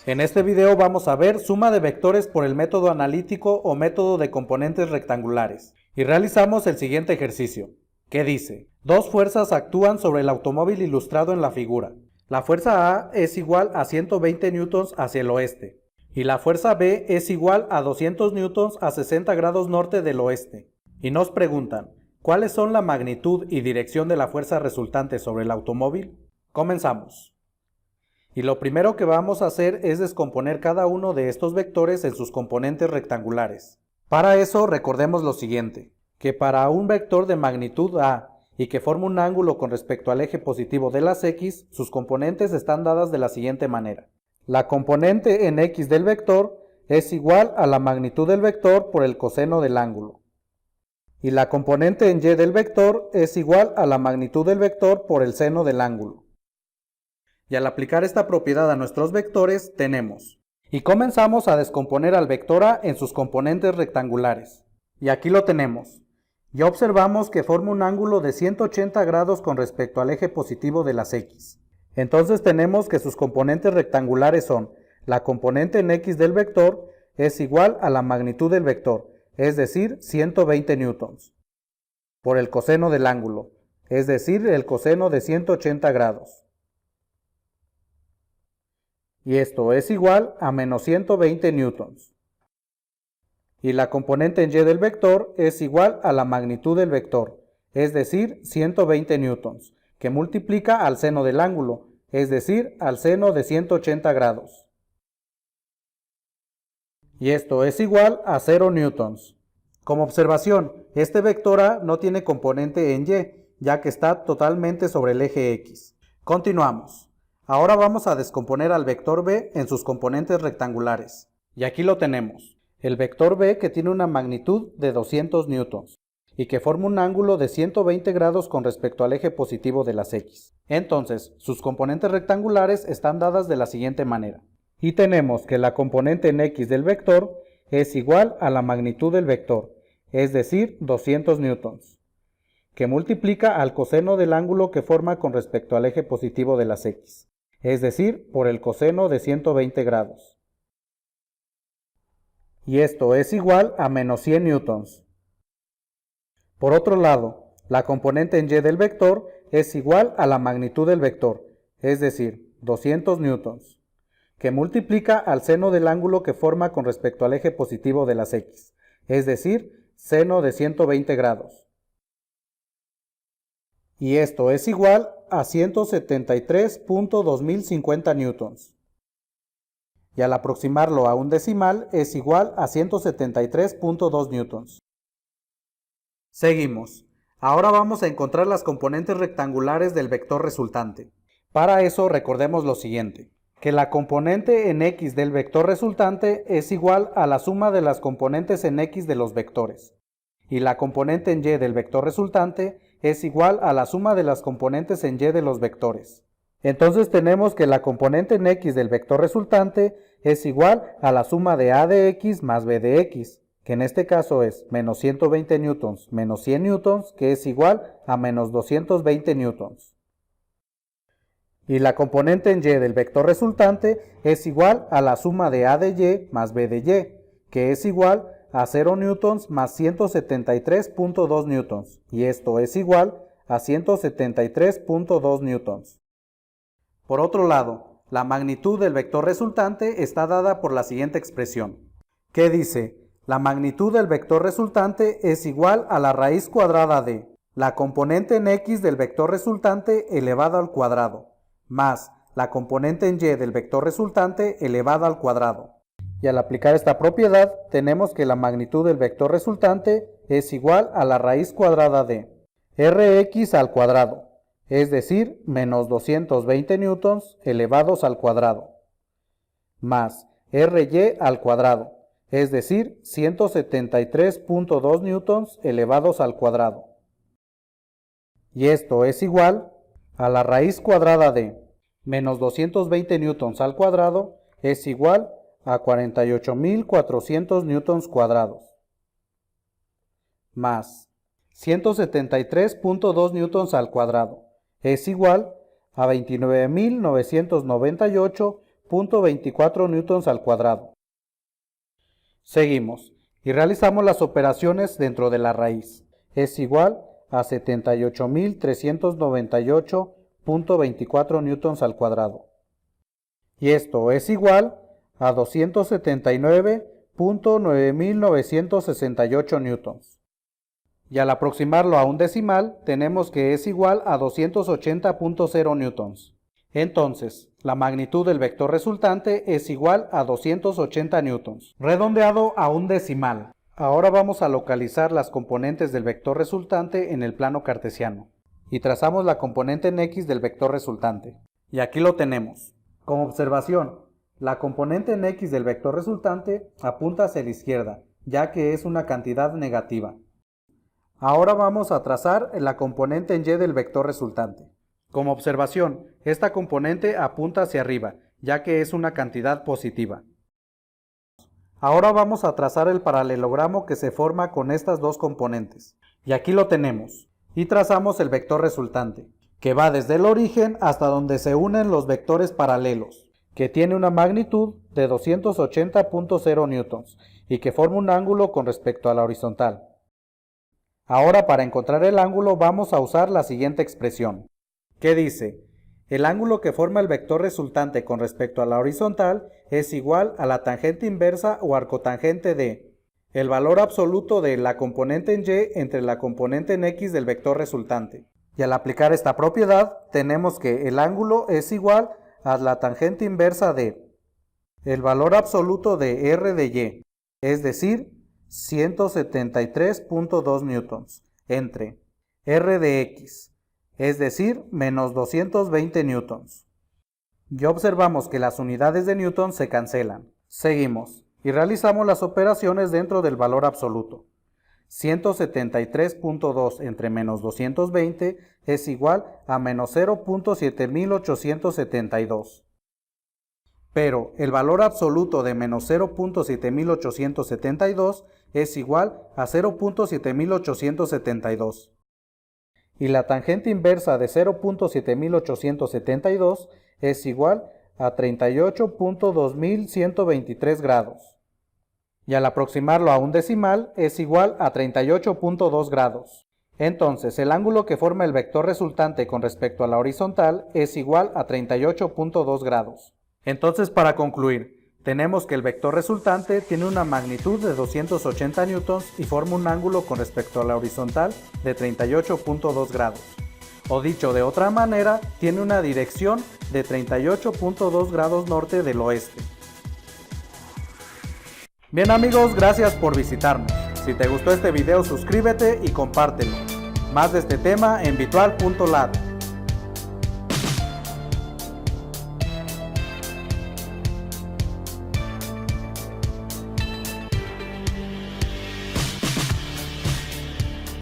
En este video vamos a ver suma de vectores por el método analítico o método de componentes rectangulares. Y realizamos el siguiente ejercicio, que dice: dos fuerzas actúan sobre el automóvil ilustrado en la figura. La fuerza A es igual a 120 newtons hacia el oeste, y la fuerza B es igual a 200 newtons a 60 grados norte del oeste. Y nos preguntan, ¿cuáles son la magnitud y dirección de la fuerza resultante sobre el automóvil? Comenzamos. Y lo primero que vamos a hacer es descomponer cada uno de estos vectores en sus componentes rectangulares. Para eso recordemos lo siguiente, que para un vector de magnitud A y que forma un ángulo con respecto al eje positivo de las X, sus componentes están dadas de la siguiente manera. La componente en X del vector es igual a la magnitud del vector por el coseno del ángulo. Y la componente en Y del vector es igual a la magnitud del vector por el seno del ángulo. Y al aplicar esta propiedad a nuestros vectores tenemos. Y comenzamos a descomponer al vector A en sus componentes rectangulares. Y aquí lo tenemos. Ya observamos que forma un ángulo de 180 grados con respecto al eje positivo de las X. Entonces tenemos que sus componentes rectangulares son: la componente en X del vector es igual a la magnitud del vector, es decir, 120 newtons, por el coseno del ángulo, es decir, el coseno de 180 grados. Y esto es igual a menos 120 newtons. Y la componente en Y del vector es igual a la magnitud del vector, es decir, 120 newtons, que multiplica al seno del ángulo, es decir, al seno de 180 grados. Y esto es igual a 0 newtons. Como observación, este vector A no tiene componente en Y, ya que está totalmente sobre el eje X. Continuamos. Ahora vamos a descomponer al vector B en sus componentes rectangulares. Y aquí lo tenemos. El vector B, que tiene una magnitud de 200 newtons y que forma un ángulo de 120 grados con respecto al eje positivo de las X. Entonces, sus componentes rectangulares están dadas de la siguiente manera. Y tenemos que la componente en X del vector es igual a la magnitud del vector, es decir, 200 newtons, que multiplica al coseno del ángulo que forma con respecto al eje positivo de las X, es decir, por el coseno de 120 grados. Y esto es igual a menos 100 newtons. Por otro lado, la componente en Y del vector es igual a la magnitud del vector, es decir, 200 newtons, que multiplica al seno del ángulo que forma con respecto al eje positivo de las X, es decir, seno de 120 grados. Y esto es igual a 173.2050 newtons. Y al aproximarlo a un decimal es igual a 173.2 newtons. Seguimos. Ahora vamos a encontrar las componentes rectangulares del vector resultante. Para eso recordemos lo siguiente, que la componente en X del vector resultante es igual a la suma de las componentes en X de los vectores. Y la componente en Y del vector resultante es igual a la suma de las componentes en Y de los vectores. Entonces tenemos que la componente en X del vector resultante es igual a la suma de A de X más B de X, que en este caso es menos 120 newtons menos 100 newtons, que es igual a menos 220 newtons. Y la componente en Y del vector resultante es igual a la suma de A de Y más B de Y, que es igual a 0 newtons más 173.2 newtons, y esto es igual a 173.2 newtons. Por otro lado, la magnitud del vector resultante está dada por la siguiente expresión, que dice: la magnitud del vector resultante es igual a la raíz cuadrada de la componente en X del vector resultante elevado al cuadrado, más la componente en Y del vector resultante elevado al cuadrado. Y al aplicar esta propiedad, tenemos que la magnitud del vector resultante es igual a la raíz cuadrada de Rx al cuadrado, es decir, menos 220 newtons elevados al cuadrado, más Ry al cuadrado, es decir, 173.2 newtons elevados al cuadrado. Y esto es igual a la raíz cuadrada de menos 220 newtons al cuadrado es igual a 48.400 newtons cuadrados, más 173.2 newtons al cuadrado es igual a 29.998 0.24 newtons al cuadrado. Seguimos y realizamos las operaciones dentro de la raíz. Es igual a 78.398.24 newtons al cuadrado. Y esto es igual a 279.9968 newtons. Y al aproximarlo a un decimal, tenemos que es igual a 280.0 newtons. Entonces, la magnitud del vector resultante es igual a 280 newtons. Redondeado a un decimal. Ahora vamos a localizar las componentes del vector resultante en el plano cartesiano. Y trazamos la componente en X del vector resultante. Y aquí lo tenemos. Como observación, la componente en X del vector resultante apunta hacia la izquierda, ya que es una cantidad negativa. Ahora vamos a trazar la componente en Y del vector resultante. Como observación, esta componente apunta hacia arriba, ya que es una cantidad positiva. Ahora vamos a trazar el paralelogramo que se forma con estas dos componentes. Y aquí lo tenemos. Y trazamos el vector resultante, que va desde el origen hasta donde se unen los vectores paralelos, que tiene una magnitud de 280.0 newtons y que forma un ángulo con respecto a la horizontal. Ahora, para encontrar el ángulo vamos a usar la siguiente expresión, que dice: el ángulo que forma el vector resultante con respecto a la horizontal es igual a la tangente inversa o arcotangente de el valor absoluto de la componente en Y entre la componente en X del vector resultante. Y al aplicar esta propiedad, tenemos que el ángulo es igual a la tangente inversa de el valor absoluto de R de Y, es decir, 173.2 newtons, entre R de X, es decir, menos 220 newtons. Ya observamos que las unidades de newton se cancelan. Seguimos y realizamos las operaciones dentro del valor absoluto. 173.2 entre menos 220 es igual a menos 0.7872. Pero el valor absoluto de menos 0.7872 es igual a 0.7872. Y la tangente inversa de 0.7872 es igual a 38.2123 grados. Y al aproximarlo a un decimal es igual a 38.2 grados. Entonces, el ángulo que forma el vector resultante con respecto a la horizontal es igual a 38.2 grados. Entonces, para concluir, tenemos que el vector resultante tiene una magnitud de 280 newtons y forma un ángulo con respecto a la horizontal de 38.2 grados. O dicho de otra manera, tiene una dirección de 38.2 grados norte del oeste. Bien amigos, gracias por visitarnos. Si te gustó este video, suscríbete y compártelo. Más de este tema en virtual.lat.